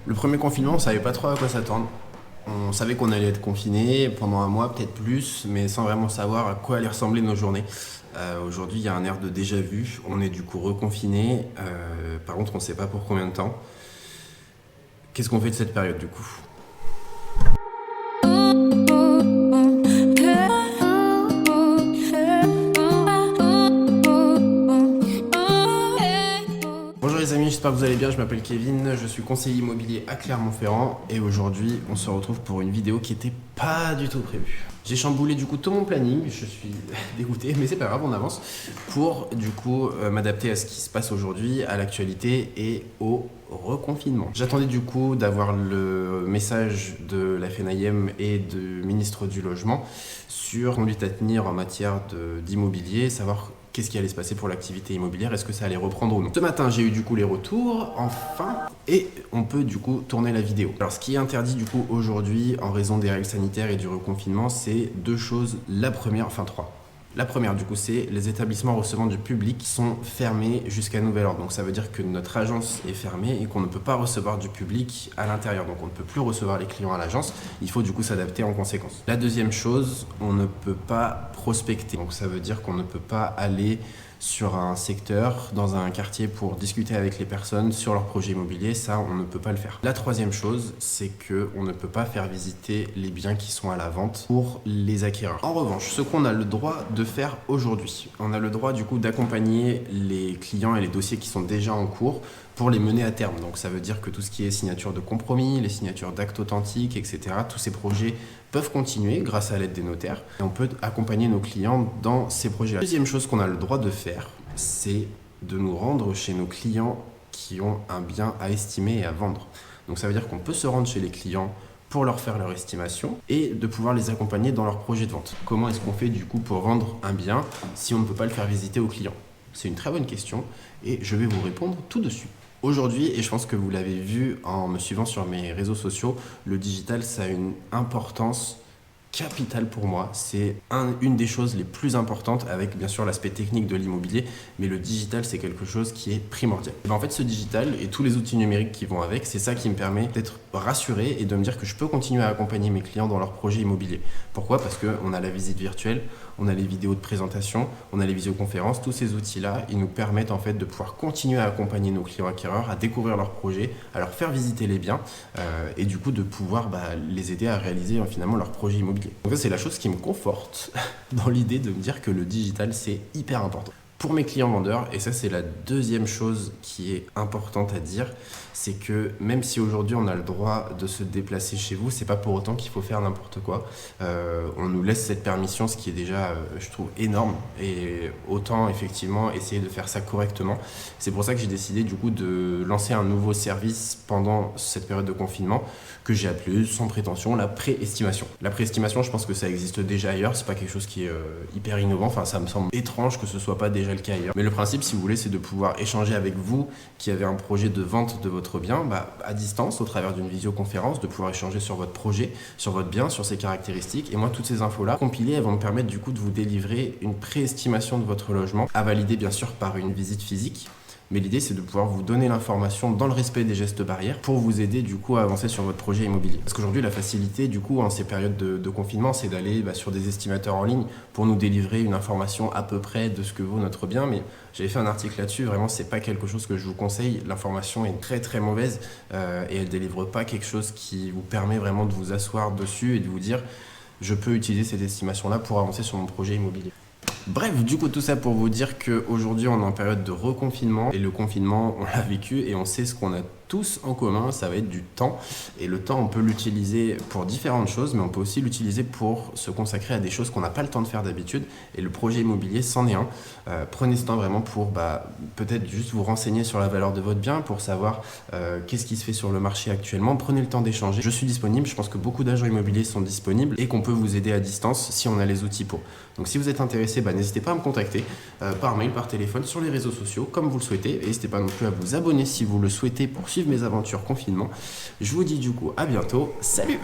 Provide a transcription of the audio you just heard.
Le premier confinement, on savait pas trop à quoi s'attendre. On savait qu'on allait être confiné pendant un mois, peut-être plus, mais sans vraiment savoir à quoi allaient ressembler nos journées. Aujourd'hui, il y a un air de déjà-vu. On est du coup reconfiné. Par contre, on ne sait pas pour combien de temps. Qu'est-ce qu'on fait de cette période du coup? Bonjour les amis, j'espère que vous allez bien, je m'appelle Kevin, je suis conseiller immobilier à Clermont-Ferrand et aujourd'hui on se retrouve pour une vidéo qui était pas du tout prévue. J'ai chamboulé du coup tout mon planning, je suis dégoûté mais c'est pas grave, on avance pour du coup m'adapter à ce qui se passe aujourd'hui, à l'actualité et au reconfinement. J'attendais du coup d'avoir le message de la FNAIM et du ministre du Logement sur conduite à tenir en matière d'immobilier, savoir qu'est-ce qui allait se passer pour l'activité immobilière, est-ce que ça allait reprendre ou non. Ce matin, j'ai eu du coup les retours, enfin, et on peut du coup tourner la vidéo. Alors ce qui est interdit du coup aujourd'hui en raison des règles sanitaires et du reconfinement, c'est deux choses. La première, enfin trois. La première, du coup, c'est les établissements recevant du public sont fermés jusqu'à nouvel ordre. Donc ça veut dire que notre agence est fermée et qu'on ne peut pas recevoir du public à l'intérieur. Donc on ne peut plus recevoir les clients à l'agence. Il faut du coup s'adapter en conséquence. La deuxième chose, on ne peut pas prospecter. Donc ça veut dire qu'on ne peut pas aller sur un secteur, dans un quartier pour discuter avec les personnes sur leur projet immobilier, ça on ne peut pas le faire. La troisième chose, c'est qu'on ne peut pas faire visiter les biens qui sont à la vente pour les acquéreurs. En revanche, ce qu'on a le droit de faire aujourd'hui, on a le droit du coup d'accompagner les clients et les dossiers qui sont déjà en cours pour les mener à terme. Donc ça veut dire que tout ce qui est signature de compromis, les signatures d'actes authentiques, etc., tous ces projets peuvent continuer grâce à l'aide des notaires et on peut accompagner nos clients dans ces projets-là. La deuxième chose qu'on a le droit de faire, c'est de nous rendre chez nos clients qui ont un bien à estimer et à vendre. Donc ça veut dire qu'on peut se rendre chez les clients pour leur faire leur estimation et de pouvoir les accompagner dans leur projet de vente. Comment est-ce qu'on fait du coup pour vendre un bien si on ne peut pas le faire visiter aux clients? C'est une très bonne question et je vais vous répondre tout de suite. Aujourd'hui, et je pense que vous l'avez vu en me suivant sur mes réseaux sociaux, le digital, ça a une importance capitale pour moi. C'est une des choses les plus importantes avec bien sûr l'aspect technique de l'immobilier, mais le digital, c'est quelque chose qui est primordial. Et en fait, ce digital et tous les outils numériques qui vont avec, c'est ça qui me permet d'être rassuré et de me dire que je peux continuer à accompagner mes clients dans leurs projets immobiliers. Pourquoi? Parce qu'on a la visite virtuelle, on a les vidéos de présentation, on a les visioconférences, tous ces outils-là, ils nous permettent en fait de pouvoir continuer à accompagner nos clients acquéreurs, à découvrir leurs projets, à leur faire visiter les biens et du coup de pouvoir les aider à réaliser finalement leur projet immobilier. Donc ça c'est la chose qui me conforte dans l'idée de me dire que le digital c'est hyper important. Pour mes clients vendeurs, et ça c'est la deuxième chose qui est importante à dire, c'est que même si aujourd'hui on a le droit de se déplacer chez vous, c'est pas pour autant qu'il faut faire n'importe quoi. On nous laisse cette permission, ce qui est déjà, je trouve, énorme. Et autant effectivement essayer de faire ça correctement. C'est pour ça que j'ai décidé du coup de lancer un nouveau service pendant cette période de confinement que j'ai appelé sans prétention la préestimation. La préestimation, je pense que ça existe déjà ailleurs. C'est pas quelque chose qui est hyper innovant. Enfin, ça me semble étrange que ce soit pas déjà le cas ailleurs. Mais le principe, si vous voulez, c'est de pouvoir échanger avec vous qui avez un projet de vente de votre bien à distance au travers d'une visioconférence, de pouvoir échanger sur votre projet, sur votre bien, sur ses caractéristiques. Et moi, toutes ces infos-là, compilées, elles vont me permettre du coup de vous délivrer une préestimation de votre logement à valider bien sûr par une visite physique. Mais l'idée, c'est de pouvoir vous donner l'information dans le respect des gestes barrières pour vous aider du coup à avancer sur votre projet immobilier. Parce qu'aujourd'hui, la facilité du coup en ces périodes de confinement, c'est d'aller sur des estimateurs en ligne pour nous délivrer une information à peu près de ce que vaut notre bien. Mais j'avais fait un article là-dessus, vraiment, c'est pas quelque chose que je vous conseille. L'information est très très mauvaise et elle délivre pas quelque chose qui vous permet vraiment de vous asseoir dessus et de vous dire je peux utiliser cette estimation-là pour avancer sur mon projet immobilier. Bref, du coup tout ça pour vous dire qu'aujourd'hui on est en période de reconfinement et le confinement on l'a vécu et on sait ce qu'on a tous en commun, ça va être du temps et le temps on peut l'utiliser pour différentes choses mais on peut aussi l'utiliser pour se consacrer à des choses qu'on n'a pas le temps de faire d'habitude et le projet immobilier c'en est un. Prenez ce temps vraiment pour peut-être juste vous renseigner sur la valeur de votre bien pour savoir qu'est-ce qui se fait sur le marché actuellement, prenez le temps d'échanger. Je suis disponible, je pense que beaucoup d'agents immobiliers sont disponibles et qu'on peut vous aider à distance si on a les outils pour. Donc si vous êtes intéressé, n'hésitez pas à me contacter par mail, par téléphone, sur les réseaux sociaux, comme vous le souhaitez. Et n'hésitez pas non plus à vous abonner si vous le souhaitez pour suivre mes aventures confinement. Je vous dis du coup à bientôt. Salut!